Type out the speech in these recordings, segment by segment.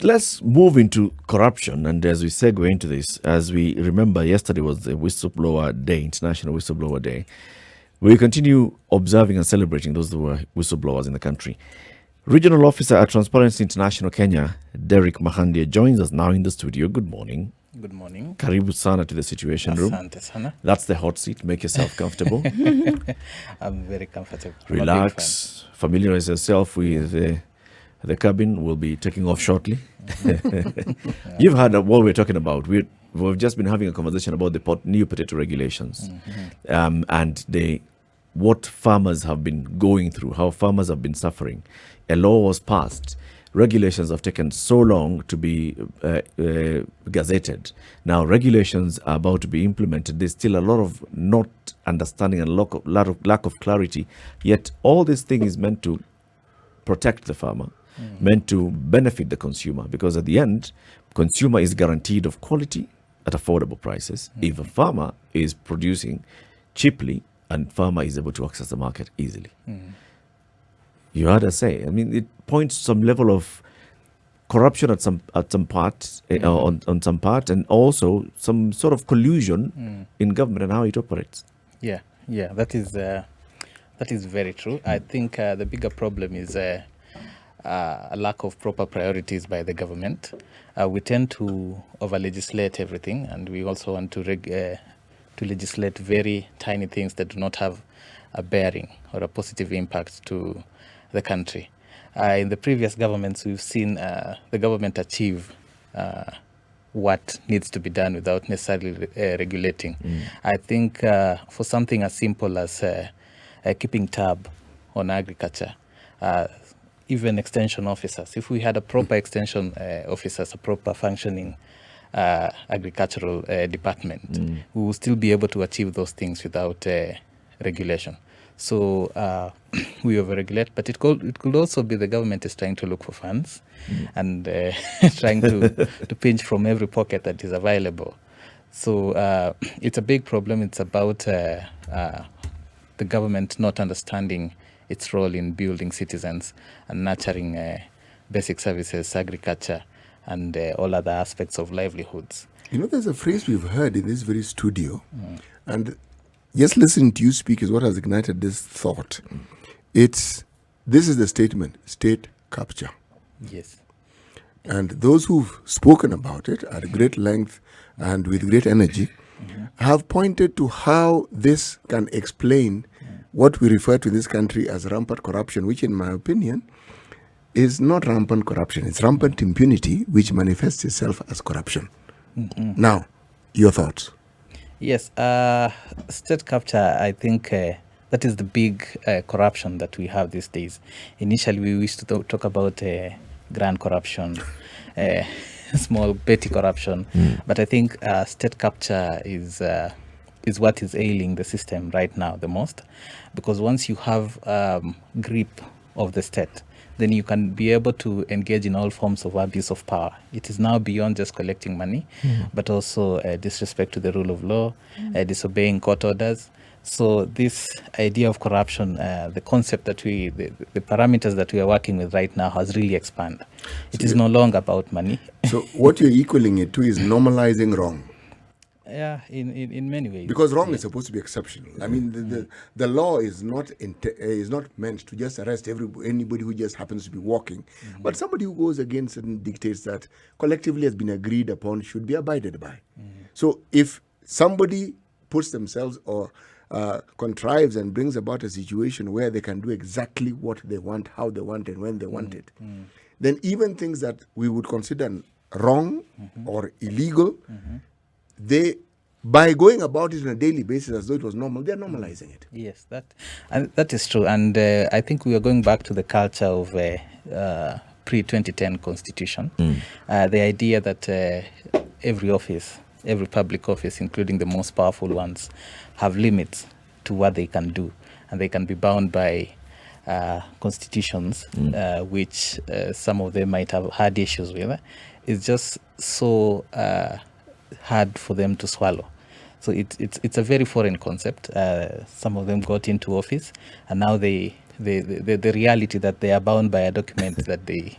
Let's move into corruption. And as we segue into this, as we remember, yesterday was the Whistleblower Day, International Whistleblower Day. We continue observing and celebrating those who were whistleblowers in the country. Regional Officer at Transparency International Kenya, Derrick Makhandia, joins us now in the studio. Good morning. Good morning. Karibu sana to the Situation Room. Asante sana. That's the hot seat. Make yourself comfortable. I'm very comfortable. Relax. Familiarize yourself with the cabin. We'll be taking off shortly. You've heard of what we're talking about. We've just been having a conversation about the new potato regulations, and what farmers have been going through, how farmers have been suffering. A law was passed. Regulations have taken so long to be gazetted. Now regulations are about to be implemented. There's still a lot of not understanding and lack of clarity. Yet all this thing is meant to protect the farmer, meant to benefit the consumer, because at the end, consumer is guaranteed of quality at affordable prices if a farmer is producing cheaply and farmer is able to access the market easily. You heard us say, I mean, it points to some level of corruption at some part, on some part, and also some sort of collusion in government and how it operates. Yeah, that is very true. I think the bigger problem is a lack of proper priorities by the government. We tend to over-legislate everything, and we also want to legislate very tiny things that do not have a bearing or a positive impact to the country. In the previous governments, we've seen the government achieve what needs to be done without necessarily regulating. I think for something as simple as keeping tab on agriculture, even extension officers, if we had a proper extension officers, a proper functioning agricultural department, we will still be able to achieve those things without regulation. So we overregulate, but it could also be the government is trying to look for funds and trying to pinch from every pocket that is available. So it's a big problem. It's about the government not understanding its role in building citizens and nurturing basic services, agriculture, and all other aspects of livelihoods. You know, there's a phrase we've heard in this very studio, and just listening to you speak is what has ignited this thought. This is the statement, state capture. Yes. And those who've spoken about it at great length and with great energy have pointed to how this can explain what we refer to in this country as rampant corruption, which in my opinion is not rampant corruption. It's rampant impunity, which manifests itself as corruption. Now, your thoughts? Yes, state capture, I think that is the big corruption that we have these days. Initially, we used to talk about grand corruption, small petty corruption, but I think state capture is what is ailing the system right now the most, because once you have grip of the state, then you can be able to engage in all forms of abuse of power. It is now beyond just collecting money, but also disrespect to the rule of law, disobeying court orders. So this idea of corruption, the concept that the parameters that we are working with right now has really expanded. It is no longer about money. So what you're equaling it to is normalizing wrong. Yeah, in many ways. Because wrong is supposed to be exceptional. I mean, the law is not meant to just arrest anybody who just happens to be walking, but somebody who goes against certain dictates that collectively has been agreed upon should be abided by. So if somebody puts themselves or contrives and brings about a situation where they can do exactly what they want, how they want, and when they want it, then even things that we would consider wrong or illegal, they, by going about it on a daily basis as though it was normal, they're normalizing it. Yes, that is true. And I think we are going back to the culture of pre-2010 constitution. The idea that every public office, including the most powerful ones, have limits to what they can do. And they can be bound by constitutions, which some of them might have had issues with. It's just so hard for them to swallow. So it's a very foreign concept. Some of them got into office, and now the reality that they are bound by a document that they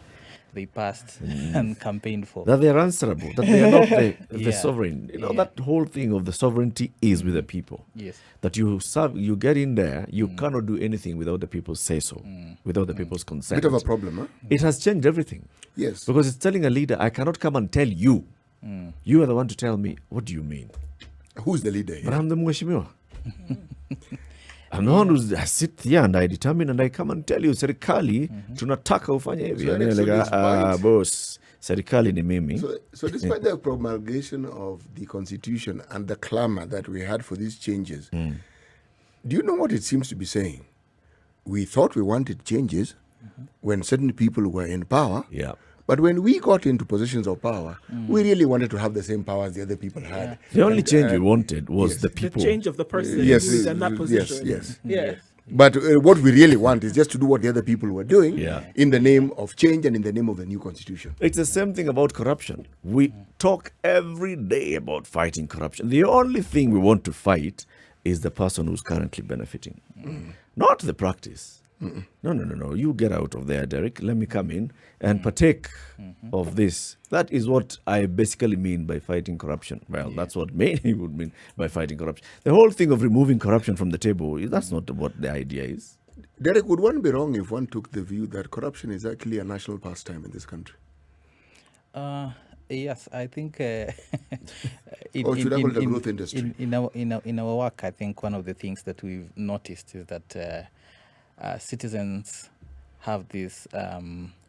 they passed and campaigned for. That they are answerable, that they are not the Yeah. sovereign. You know, Yeah. that whole thing of the sovereignty is with the people. Yes. That you get in there, you cannot do anything without the people's say so, without the people's consent. Bit of a problem, huh? It has changed everything. Yes. Because it's telling a leader, I cannot come and tell you. You are the one to tell me. What do you mean? Who's the leader here? But I'm the mheshimiwa. I'm the one who I sit here and I determine and I come and tell you, serikali, tunataka ufanye hivi. So, And you're so like, despite- boss, serikali ni mimi. So despite the promulgation of the constitution and the clamor that we had for these changes, do you know what it seems to be saying? We thought we wanted changes when certain people were in power. Yeah. But when we got into positions of power, we really wanted to have the same power as the other people had. The only change we wanted was yes. the The people. change of the person Yes, who is in that position. yes. Yeah. But what we really want is just to do what the other people were doing Yeah. in the name of change and in the name of the new constitution. It's the same thing about corruption. We talk every day about fighting corruption. The only thing we want to fight is the person who's currently benefiting, not the practice. No. You get out of there, Derrick. Let me come in and partake of this. That is what I basically mean by fighting corruption. Well, that's what many would mean by fighting corruption. The whole thing of removing corruption from the table, that's not what the idea is. Derek, would one be wrong if one took the view that corruption is actually a national pastime in this country? Yes, I think. Or should I call it a growth industry? In our work, I think one of the things that we've noticed is that citizens have this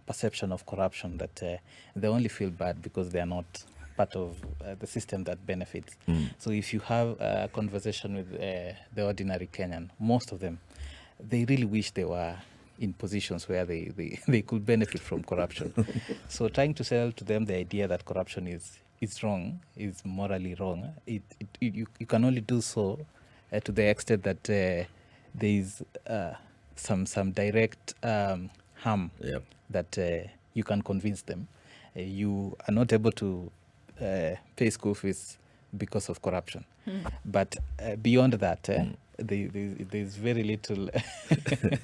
perception of corruption that they only feel bad because they are not part of the system that benefits. So if you have a conversation with the ordinary Kenyan, most of them, they really wish they were in positions where they could benefit from corruption. So trying to sell to them the idea that corruption is wrong, is morally wrong, you can only do so to the extent that there is some direct harm Yep. that you can convince them. You are not able to pay school fees because of corruption. But beyond that, there's very little But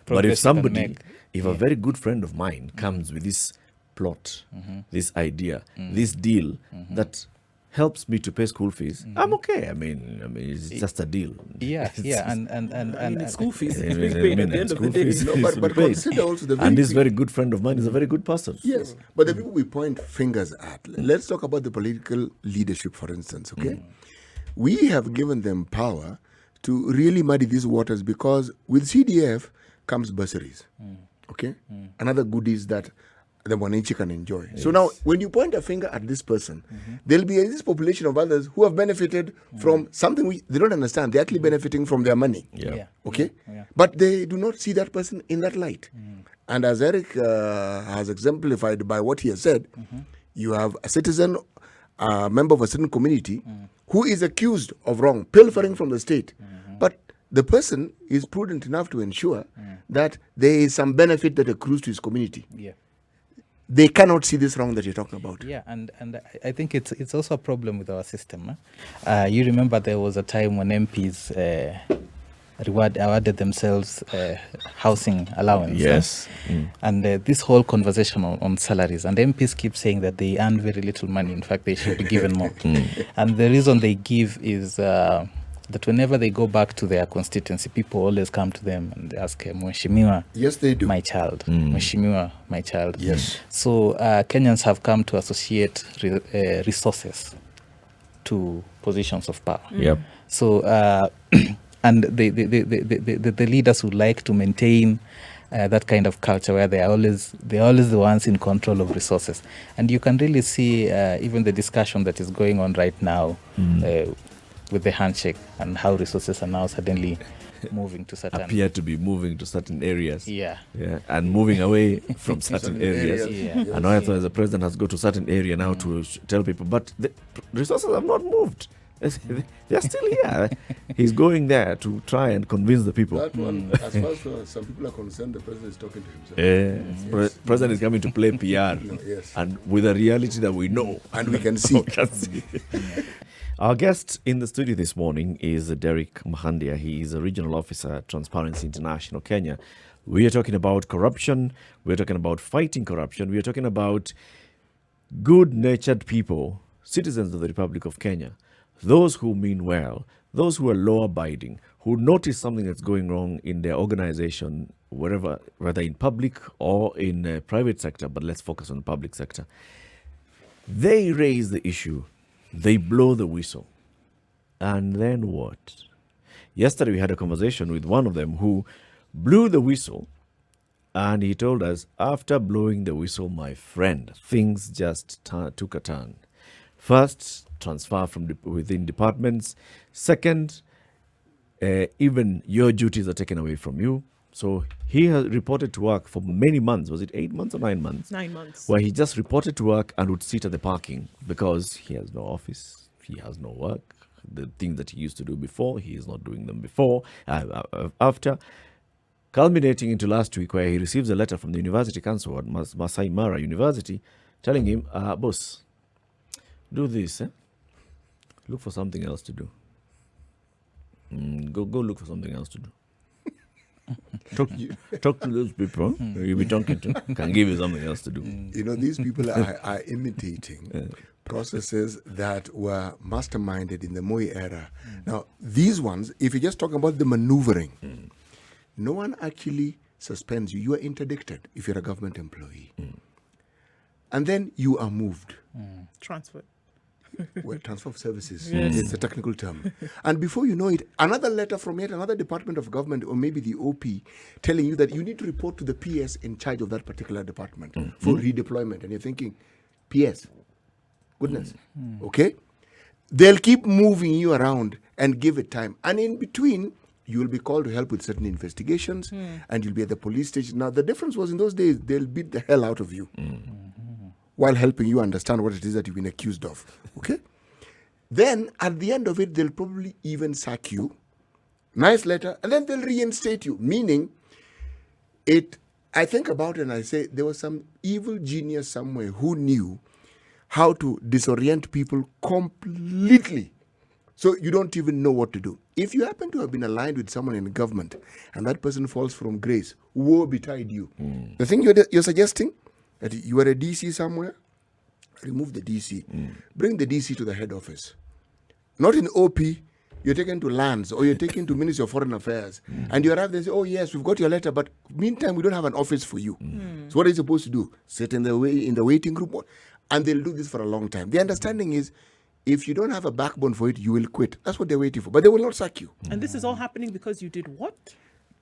progress if you somebody, can make. if a very good friend of mine comes with this plot, this idea, this deal that helps me to pay school fees, I'm okay. I mean, it's just a deal. Yeah, and I mean, it's school fees. I It's mean, being paid at the end of school the day. fees No, is but to be paid. consider also the very And this people- very good friend of mine is a very good person. Yes, but the people we point fingers at. Let's talk about the political leadership, for instance, okay? We have given them power to really muddy these waters because with CDF comes bursaries, okay? Another goodies that the Wananchi can enjoy. So now, when you point a finger at this person, there'll be this population of others who have benefited from something they don't understand. They're actually benefiting from their money. Yeah. Okay? Yeah. But they do not see that person in that light. And as Eric has exemplified by what he has said, you have a citizen, a member of a certain community, who is accused of wrong, pilfering from the state. But the person is prudent enough to ensure that there is some benefit that accrues to his community. Yeah. They cannot see this wrong that you're talking about. Yeah, and I think it's also a problem with our system. You remember there was a time when MPs awarded themselves housing allowance. Yes. And this whole conversation on salaries, and MPs keep saying that they earn very little money. In fact, they should be given more. And the reason they give is that whenever they go back to their constituency, people always come to them and they ask, Mheshimiwa, Yes, they do. my child. Mheshimiwa, my child. Yes. So Kenyans have come to associate resources to positions of power. Yep. So, and the leaders would like to maintain that kind of culture where they're always the ones in control of resources. And you can really see even the discussion that is going on right now with the handshake and how resources are now suddenly moving to certain Appear to be moving to certain areas. Yeah. And moving away from certain areas. Yeah. And now as the president has go to certain area now to tell people, but the resources have not moved. They're still here. He's going there to try and convince the people. That one, as far as some people are concerned, the president is talking to himself. Yes. President is coming to play PR. Yes. And with a reality that we know. And we can see. Can see. Our guest in the studio this morning is Derrick Makhandia. He is a regional officer at Transparency International Kenya. We are talking about corruption. We're talking about fighting corruption. We are talking about good-natured people, citizens of the Republic of Kenya, those who mean well, those who are law-abiding, who notice something that's going wrong in their organization, wherever, whether in public or in private sector, but let's focus on the public sector. They raise the issue. They blow the whistle. And then what? Yesterday we had a conversation with one of them who blew the whistle, and he told us, after blowing the whistle, my friend, things just took a turn. First, transfer from within departments. Second, even your duties are taken away from you. So he has reported to work for many months. Was it 8 months or 9 months? 9 months. Where he just reported to work and would sit at the parking because he has no office, he has no work. The things that he used to do before, he is not doing them after. Culminating into last week, where he receives a letter from the University Council at Masai Mara University telling him, boss, do this, look for something else to do. Go look for something else to do. Talk to those people you'll be talking to, can give you something else to do. You know, these people are imitating processes that were masterminded in the Moi era. Now, these ones, if you're just talking about the maneuvering, no one actually suspends you. You are interdicted if you're a government employee. And then you are moved. Transfer. Well, transfer of services. It's a technical term. And before you know it, another letter from yet another department of government, or maybe the OP, telling you that you need to report to the PS in charge of that particular department for redeployment. And you're thinking, PS, goodness, okay? They'll keep moving you around and give it time. And in between, you will be called to help with certain investigations, and you'll be at the police station. Now, the difference was in those days, they'll beat the hell out of you while helping you understand what it is that you've been accused of. Okay? Then, at the end of it, they'll probably even sack you. Nice letter. And then they'll reinstate you. Meaning, I think about it and I say, there was some evil genius somewhere who knew how to disorient people completely. So you don't even know what to do. If you happen to have been aligned with someone in government and that person falls from grace, woe betide you. The thing you're suggesting, that you are a DC somewhere, remove the DC. Bring the DC to the head office. Not in OP, you're taken to lands or you're taken to Ministry of Foreign Affairs. And you arrive there and say, oh yes, we've got your letter, but meantime, we don't have an office for you. So what are you supposed to do? Sit in the waiting room? And they'll do this for a long time. The understanding is, if you don't have a backbone for it, you will quit. That's what they're waiting for. But they will not sack you. And this is all happening because you did what?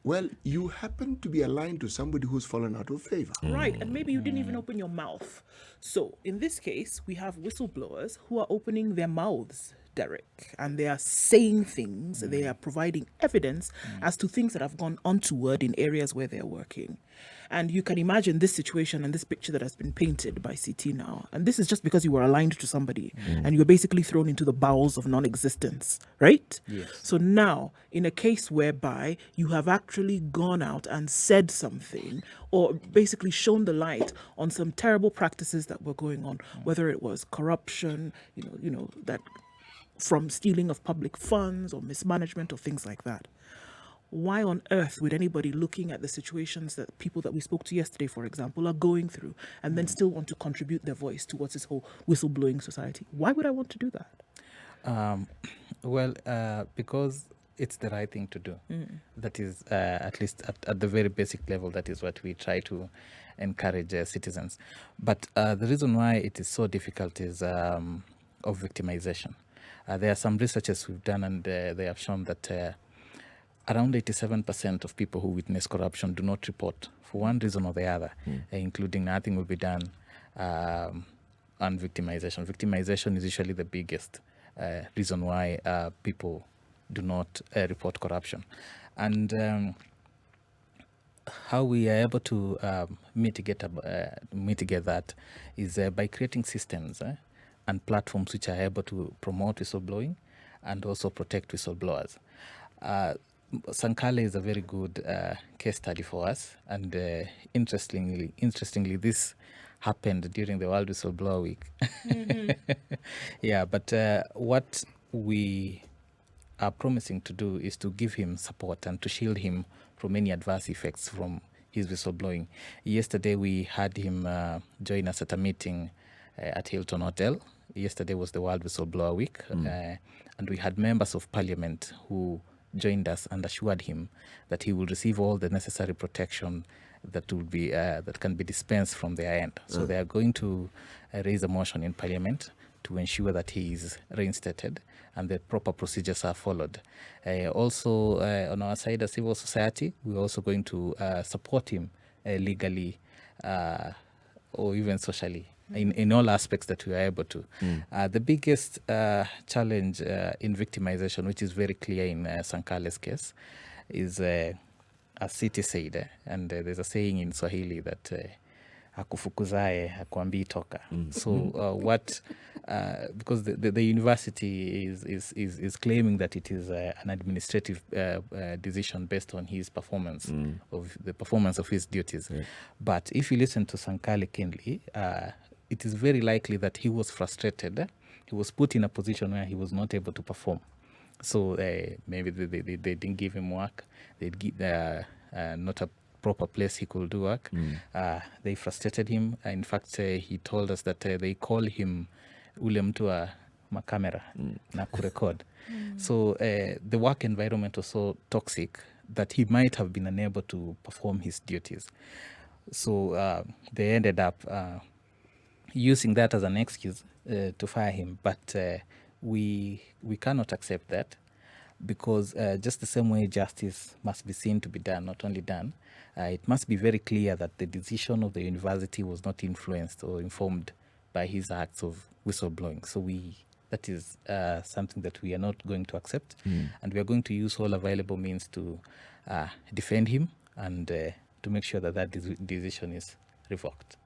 Well, you happen to be aligned to somebody who's fallen out of favor. Right, and maybe you didn't even open your mouth. So in this case, we have whistleblowers who are opening their mouths, Derrick, and they are saying things, they are providing evidence as to things that have gone untoward in areas where they're working. And you can imagine this situation and this picture that has been painted by CT now. And this is just because you were aligned to somebody and you were basically thrown into the bowels of non-existence, right? Yes. So now, in a case whereby you have actually gone out and said something or basically shown the light on some terrible practices that were going on, whether it was corruption, you know, that from stealing of public funds or mismanagement or things like that. Why on earth would anybody looking at the situations that people that we spoke to yesterday, for example, are going through and then still want to contribute their voice towards this whole whistleblowing society? Why would I want to do that? Because it's the right thing to do. That is, at least at the very basic level, that is what we try to encourage citizens. But the reason why it is so difficult is of victimization. There are some researches we've done, and they have shown that around 87% of people who witness corruption do not report for one reason or the other, including nothing will be done on victimization. Victimization is usually the biggest reason why people do not report corruption. And how we are able to mitigate that is by creating systems and platforms which are able to promote whistleblowing and also protect whistleblowers. Sankale is a very good case study for us, and interestingly, this happened during the World Whistleblower Week. Yeah, but what we are promising to do is to give him support and to shield him from any adverse effects from his whistleblowing. Yesterday, we had him join us at a meeting at Hilton Hotel. Yesterday was the World Whistleblower Week, and we had members of parliament who joined us and assured him that he will receive all the necessary protection that will be that can be dispensed from their end. So they are going to raise a motion in parliament to ensure that he is reinstated and the proper procedures are followed. Also, on our side as civil society, we're also going to support him legally or even socially in all aspects that we are able to. The biggest challenge in victimization, which is very clear in Sankale's case, is as City said, and there's a saying in Swahili that akufukuzae hakuambii toka. So what because the university is claiming that it is an administrative decision based on his performance of the performance of his duties. But if you listen to Sankale keenly, it is very likely that he was frustrated. He was put in a position where he was not able to perform. So maybe they didn't give him work. They'd give not a proper place he could do work. They frustrated him. In fact, he told us that they call him ule mtu wa makamera na kurecord. So the work environment was so toxic that he might have been unable to perform his duties. So they ended up using that as an excuse to fire him. But we cannot accept that, because just the same way justice must be seen to be done, not only done, it must be very clear that the decision of the university was not influenced or informed by his acts of whistleblowing. So that is something that we are not going to accept, and we are going to use all available means to defend him and to make sure that decision is revoked.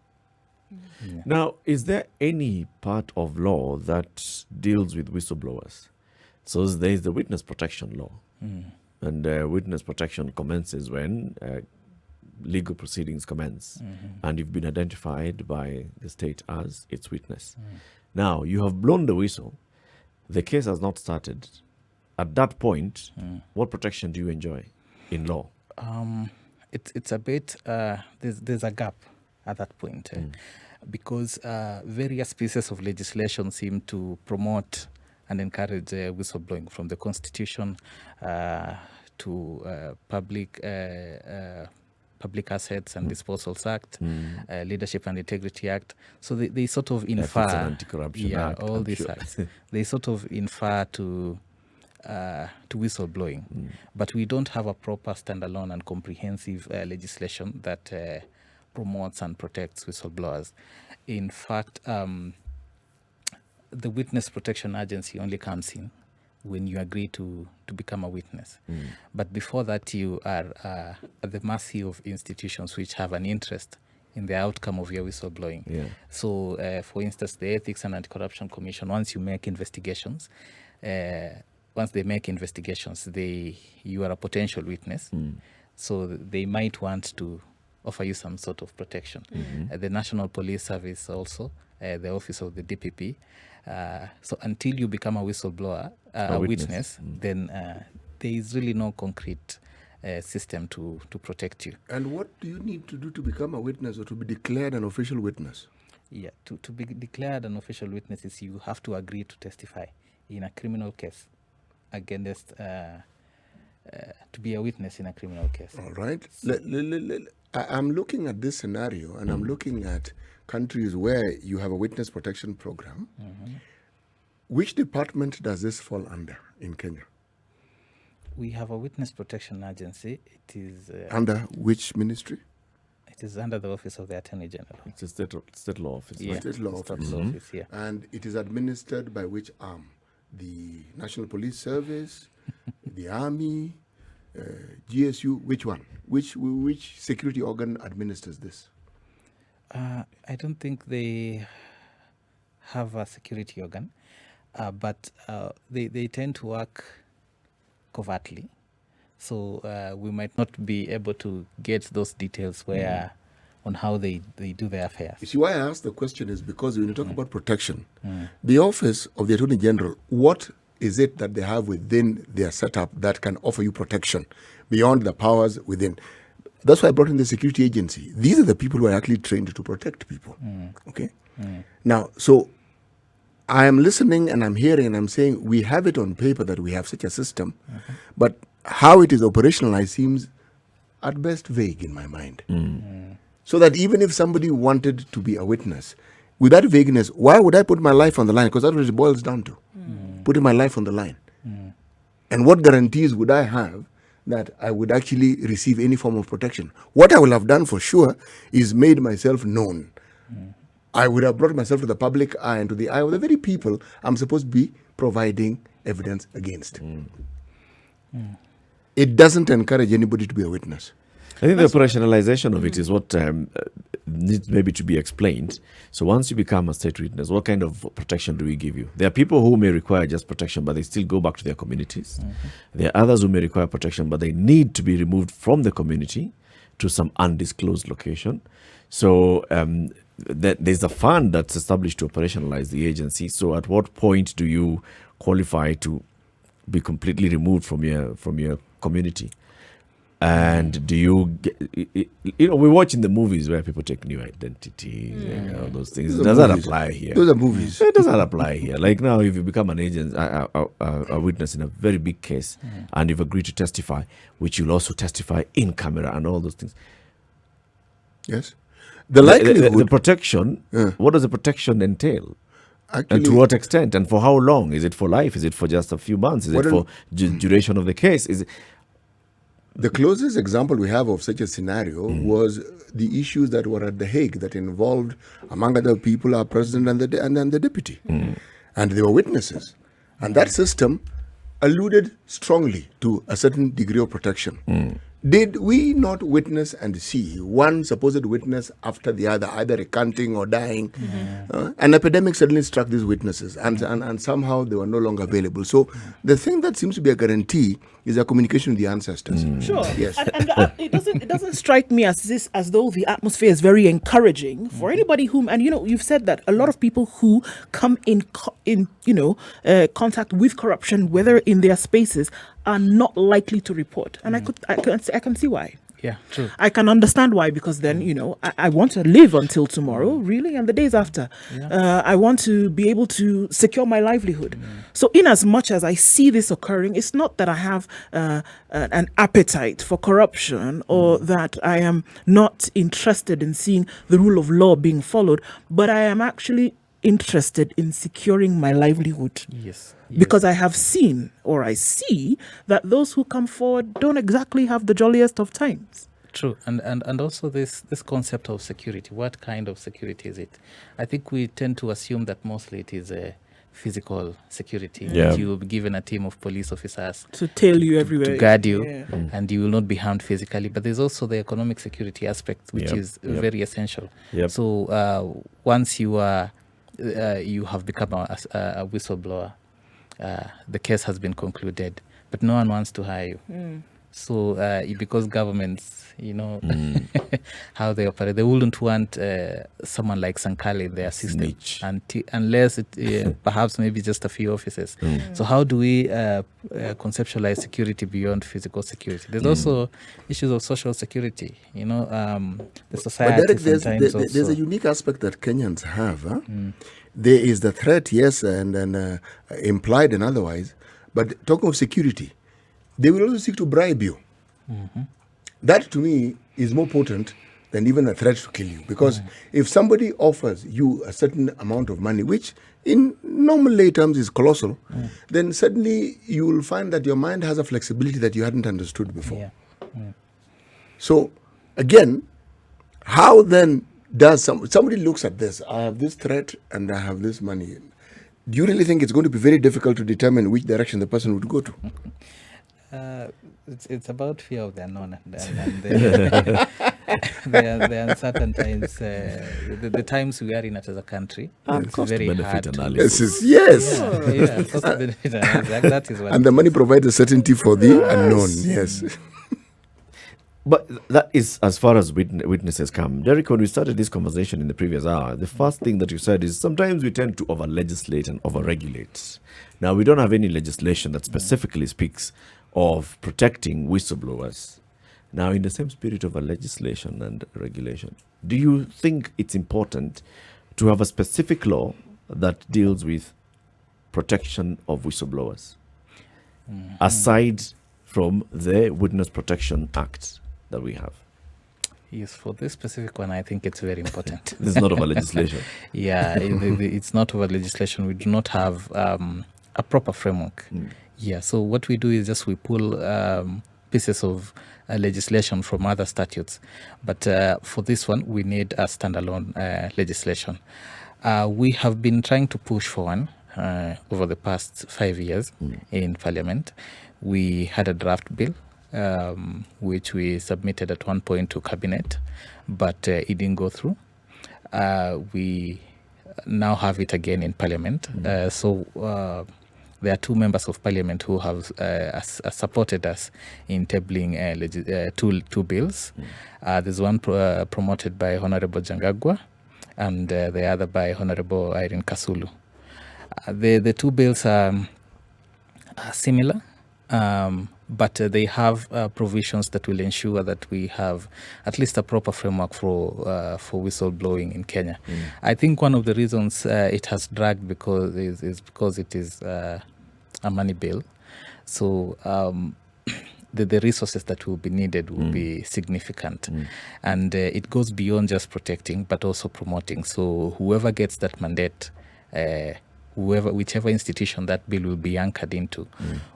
Now, is there any part of law that deals with whistleblowers? So there is the witness protection law, and witness protection commences when legal proceedings commence, and you've been identified by the state as its witness. Now, you have blown the whistle. The case has not started. At that point, what protection do you enjoy in law? It's a bit, there's a gap at that point, because various pieces of legislation seem to promote and encourage whistleblowing, from the Constitution to Public Assets and Disposals Act, Leadership and Integrity Act. So they sort of infer, Ethics and Anti-Corruption Act, all I'm these sure. acts. They sort of infer to whistleblowing, but we don't have a proper standalone and comprehensive legislation that promotes and protects whistleblowers. In fact, the Witness Protection Agency only comes in when you agree to become a witness. But before that, you are at the mercy of institutions which have an interest in the outcome of your whistleblowing. So, for instance, the Ethics and Anti-Corruption Commission, once they make investigations, you are a potential witness. So they might want to offer you some sort of protection. The National Police Service also, the Office of the DPP. So until you become a whistleblower, a witness, then there is really no concrete system to protect you. And what do you need to do to become a witness or to be declared an official witness? Yeah, to be declared an official witness is you have to agree to testify in a criminal case against, to be a witness in a criminal case. All right. I'm looking at this scenario, and I'm looking at countries where you have a witness protection program. Which department does this fall under in Kenya? We have a witness protection agency. It is Under which ministry? It is under the Office of the Attorney General. It's a state law office. Yeah, right? State law office. law office, yeah. And it is administered by which arm? The National Police Service, the Army, GSU, which one? Which security organ administers this? I don't think they have a security organ, but they tend to work covertly. So we might not be able to get those details on how they do their affairs. You see, why I ask the question is because when you talk about protection, the Office of the Attorney General, what is it that they have within their setup that can offer you protection beyond the powers within? That's why I brought in the security agency. These are the people who are actually trained to protect people. Okay? Now, so I am listening and I'm hearing and I'm saying we have it on paper that we have such a system, but how it is operationalized seems at best vague in my mind. So that even if somebody wanted to be a witness, with that vagueness, why would I put my life on the line? Because that's what it boils down to. Putting my life on the line. And what guarantees would I have that I would actually receive any form of protection? What I will have done for sure is made myself known. I would have brought myself to the public eye and to the eye of the very people I'm supposed to be providing evidence against. It doesn't encourage anybody to be a witness. I think the operationalization of it is what needs maybe to be explained. So once you become a state witness, what kind of protection do we give you? There are people who may require just protection, but they still go back to their communities. There are others who may require protection, but they need to be removed from the community to some undisclosed location. So there's a fund that's established to operationalize the agency. So at what point do you qualify to be completely removed from your community? And do you get, we watch in the movies where people take new identities and all those things. Does that apply here? Those are movies. It does not apply here. Like now, if you become an agent, a witness in a very big case, and you've agreed to testify, which you'll also testify in camera and all those things. Yes. The likelihood... The protection, what does the protection entail? Actually, And to what extent? And for how long? Is it for life? Is it for just a few months? Is it for duration of the case? Is it... The closest example we have of such a scenario was the issues that were at The Hague that involved, among other people, our president and then the deputy. And they were witnesses. And that system alluded strongly to a certain degree of protection. Did we not witness and see one supposed witness after the other, either recanting or dying? An epidemic suddenly struck these witnesses, and somehow they were no longer available. So the thing that seems to be a guarantee is a communication with the ancestors. Sure. Yes. And it doesn't strike me as though the atmosphere is very encouraging for anybody whom, and you've said that a lot of people who come in contact with corruption, whether in their spaces, are not likely to report. And I can see why. Yeah, true. I can understand why, because then, I want to live until tomorrow, really, and the days after. I want to be able to secure my livelihood. So in as much as I see this occurring, it's not that I have an appetite for corruption or that I am not interested in seeing the rule of law being followed, but I am actually interested in securing my livelihood. Yes. Because I have seen, or I see, that those who come forward don't exactly have the jolliest of times. True. And also this concept of security. What kind of security is it? I think we tend to assume that mostly it is a physical security. Yeah. That you will be given a team of police officers To tail you everywhere. to guard you, Yeah. and you will not be harmed physically. But there's also the economic security aspect, which is very essential. Yep. So once you are you have become a whistleblower, the case has been concluded, but no one wants to hire you. So because governments, how they operate, they wouldn't want someone like Sankale in their system, Snitch. unless it perhaps maybe just a few officers. So how do we conceptualize security beyond physical security? There's also issues of social security. The society But Derek, sometimes there's a unique aspect that Kenyans have. There is the threat, yes, and implied and otherwise. But talking of security, they will also seek to bribe you. That, to me, is more potent than even a threat to kill you. Because if somebody offers you a certain amount of money, which in normal lay terms is colossal, then suddenly you will find that your mind has a flexibility that you hadn't understood before. So, again, how then does somebody looks at this? I have this threat and I have this money. Do you really think it's going to be very difficult to determine which direction the person would go to? It's about fear of the unknown, and there are certain times, the times we are in as a country, it's very hard. Analysis. Yes. Cost-benefit analysis. That is what. And the money provides a certainty for the unknown. Yes. But that is as far as witnesses come. Derrick, when we started this conversation in the previous hour, the first thing that you said is sometimes we tend to over-legislate and over-regulate. Now, we don't have any legislation that specifically speaks of protecting whistleblowers. Now, in the same spirit of a legislation and regulation, do you think it's important to have a specific law that deals with protection of whistleblowers, aside from the Witness Protection Act that we have? Yes, for this specific one, I think it's very important. This is not of a legislation. Yeah, it's not over legislation. We do not have a proper framework. Yeah, so what we do is just we pull pieces of legislation from other statutes. But for this one, we need a standalone legislation. We have been trying to push for one over the past 5 years in Parliament. We had a draft bill which we submitted at one point to Cabinet, but it didn't go through. We now have it again in Parliament. So there are 2 members of Parliament who have supported us in tabling two bills. There's one promoted by Honorable Jangagwa and the other by Honorable Irene Kasulu. The 2 bills are similar, but they have provisions that will ensure that we have at least a proper framework for whistleblowing in Kenya. I think one of the reasons it has dragged is because it is a money bill. So the resources that will be needed will be significant. And it goes beyond just protecting, but also promoting. So whoever gets that mandate, whichever institution that bill will be anchored into,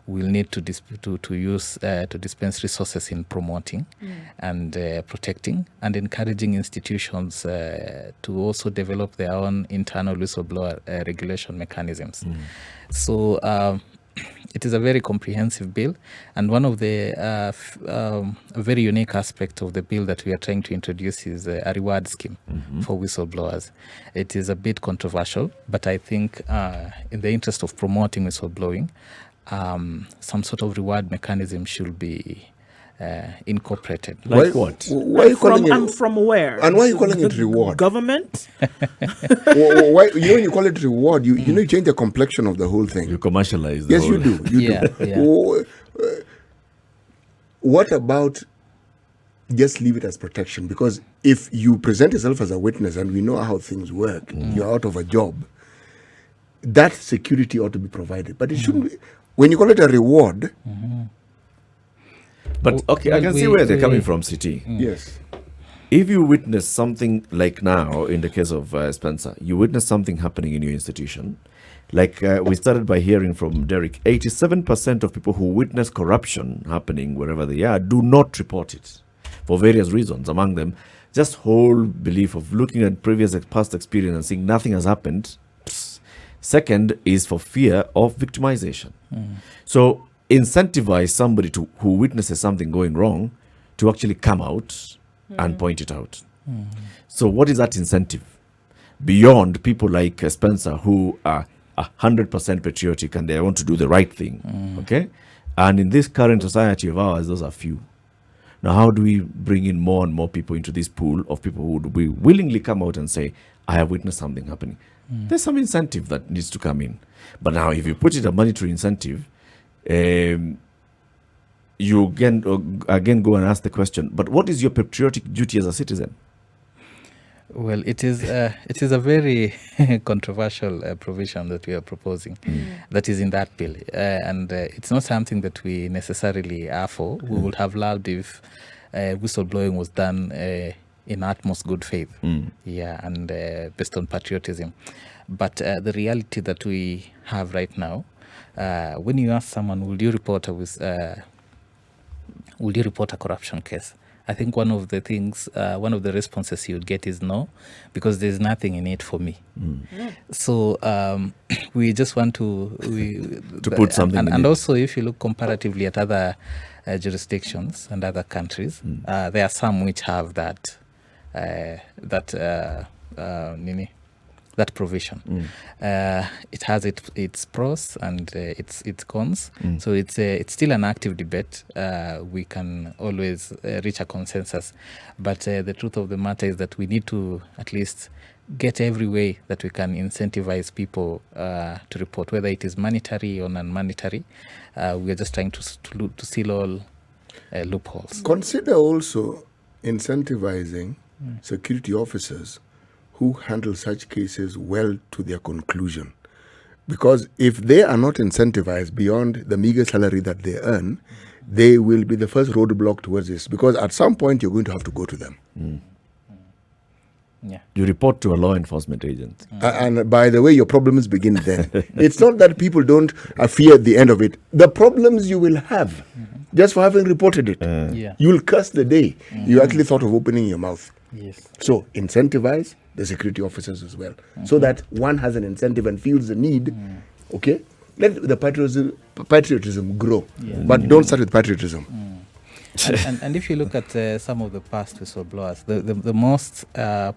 will need to dispense resources in promoting and protecting and encouraging institutions to also develop their own internal whistleblower regulation mechanisms. So it is a very comprehensive bill, and one of the very unique aspects of the bill that we are trying to introduce is a reward scheme for whistleblowers. It is a bit controversial, but I think in the interest of promoting whistleblowing, some sort of reward mechanism should be incorporated. Like what? Why are you calling it? From where? And why are you calling it reward? Government? Why, when you call it reward, you know you change the complexion of the whole thing. You commercialize the Yes, whole you do. You do. Yeah. What about just leave it as protection? Because if you present yourself as a witness and we know how things work, you're out of a job, that security ought to be provided. But it shouldn't be. When you call it a reward, But okay, I can see where they're coming from, City. yes. If you witness something like now, in the case of Spencer, you witness something happening in your institution, like we started by hearing from Derrick, 87% of people who witness corruption happening wherever they are do not report it for various reasons. Among them, just whole belief of looking at past experience and seeing nothing has happened. Second is for fear of victimization. So incentivize somebody who witnesses something going wrong to actually come out and point it out. So what is that incentive? Beyond people like Spencer who are 100% patriotic and they want to do the right thing, okay? And in this current society of ours, those are few. Now, how do we bring in more and more people into this pool of people who would willingly come out and say, I have witnessed something happening? There's some incentive that needs to come in. But now, if you put it a monetary incentive, you again go and ask the question, but what is your patriotic duty as a citizen? Well, it is a very controversial provision that we are proposing that is in that bill. And it's not something that we necessarily are for. We would have loved if whistleblowing was done in utmost good faith, and based on patriotism. But the reality that we have right now, when you ask someone, will you report a corruption case? I think one of the responses you would get is no, because there's nothing in it for me. So we just want to put something in and it. also, if you look comparatively at other jurisdictions and other countries, there are some which have that provision. It has its pros and its cons. So it's still an active debate. We can always reach a consensus, but the truth of the matter is that we need to at least get every way that we can incentivize people to report, whether it is monetary or non-monetary. We are just trying to seal all loopholes. Consider also incentivizing security officers who handle such cases well to their conclusion. Because if they are not incentivized beyond the meager salary that they earn, they will be the first roadblock towards this. Because at some point, you're going to have to go to them. Yeah. You report to a law enforcement agent. And by the way, your problems begin then. It's not that people don't fear the end of it. The problems you will have just for having reported it. Yeah. You'll curse the day you actually thought of opening your mouth. Yes. So incentivize the security officers as well, so that one has an incentive and feels the need. Okay, let the patriotism grow, but don't start with patriotism. And if you look at some of the past whistleblowers, the most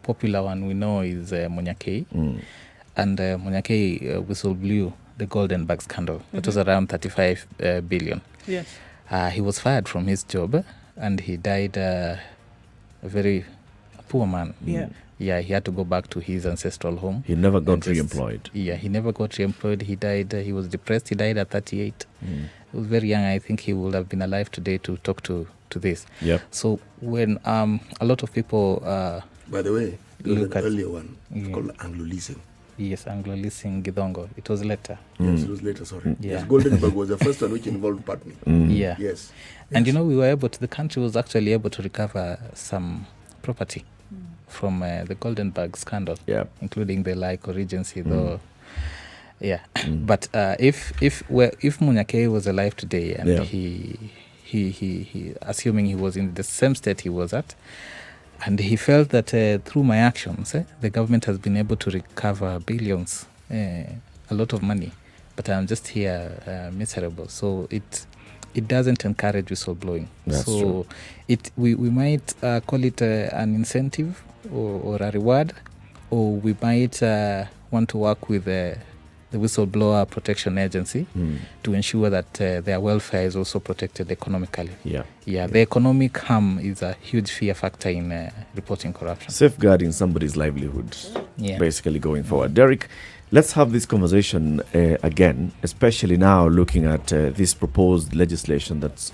popular one we know is Munyakei, and Munyakei whistleblew the Golden Bag scandal. It was around 35 billion. Yes. He was fired from his job, and he died a very poor man. Yeah. Yeah, he had to go back to his ancestral home. He never got And just- re-employed. Yeah, he never got re-employed. He died, he was depressed. He died at 38. He was very young. I think he would have been alive today to talk to this. Yep. So when a lot of people, By the way, there was Look an at- earlier one called Anglo-leasing. yes, Anglo-leasing Gidongo, it was later. Yes, it was later. Sorry. Yeah. Yes, Goldenberg was the first one which involved Putney. Yeah. Yes. And you know, we were able to, the country was actually able to recover some property from the Golden Bag scandal, Yeah. including the Lyco Regency, though. Yeah, but if Munyakei was alive today and Yeah. he assuming he was in the same state he was at, and he felt that through my actions, the government has been able to recover billions, a lot of money, but I'm just here miserable. So it doesn't encourage whistleblowing. That's so true. we might call it an incentive or a reward, or we might want to work with the Whistleblower Protection Agency to ensure that their welfare is also protected economically. Yeah. Yeah, the economic harm is a huge fear factor in reporting corruption. Safeguarding somebody's livelihood, Yeah. basically going forward. Derrick, let's have this conversation again, especially now looking at this proposed legislation that's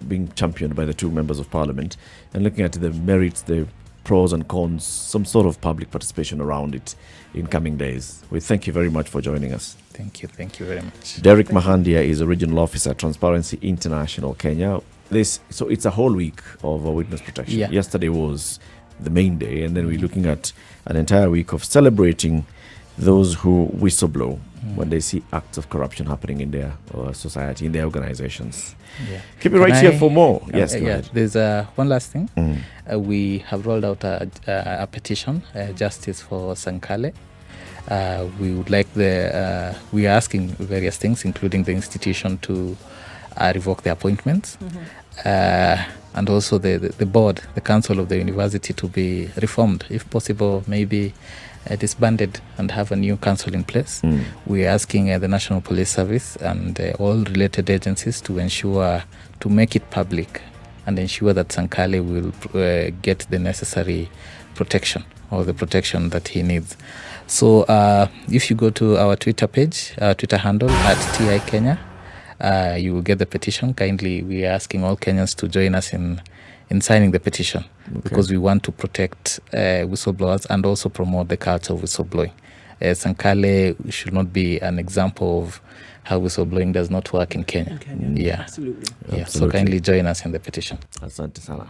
being championed by the two members of parliament, and looking at the merits, the pros and cons, some sort of public participation around it in coming days. We thank you very much for joining us. Thank you very much. Derrick Makhandia is a regional officer, Transparency International Kenya. So it's a whole week of witness protection. Yeah. Yesterday was the main day, and then we're looking at an entire week of celebrating those who whistleblow when they see acts of corruption happening in their society, in their organizations. Yeah. Keep it right here for more. Yes, go yeah. ahead. There's one last thing. We have rolled out a petition, Justice for Sankale. We would like we are asking various things, including the institution to revoke the appointments, and also the board, the council of the university, to be reformed, if possible, maybe disbanded and have a new council in place. We're asking the National Police Service and all related agencies to ensure, to make it public and ensure that Sankale will get the necessary protection, or the protection that he needs. So if you go to our Twitter page, our Twitter handle @TI Kenya, you will get the petition. Kindly, we are asking all Kenyans to join us in signing the petition, because we want to protect whistleblowers and also promote the culture of whistleblowing. Sankale should not be an example of how whistleblowing does not work in Kenya. In Kenya. Yeah. Absolutely. Yeah. So Absolutely. kindly join us in the petition. Asante sana.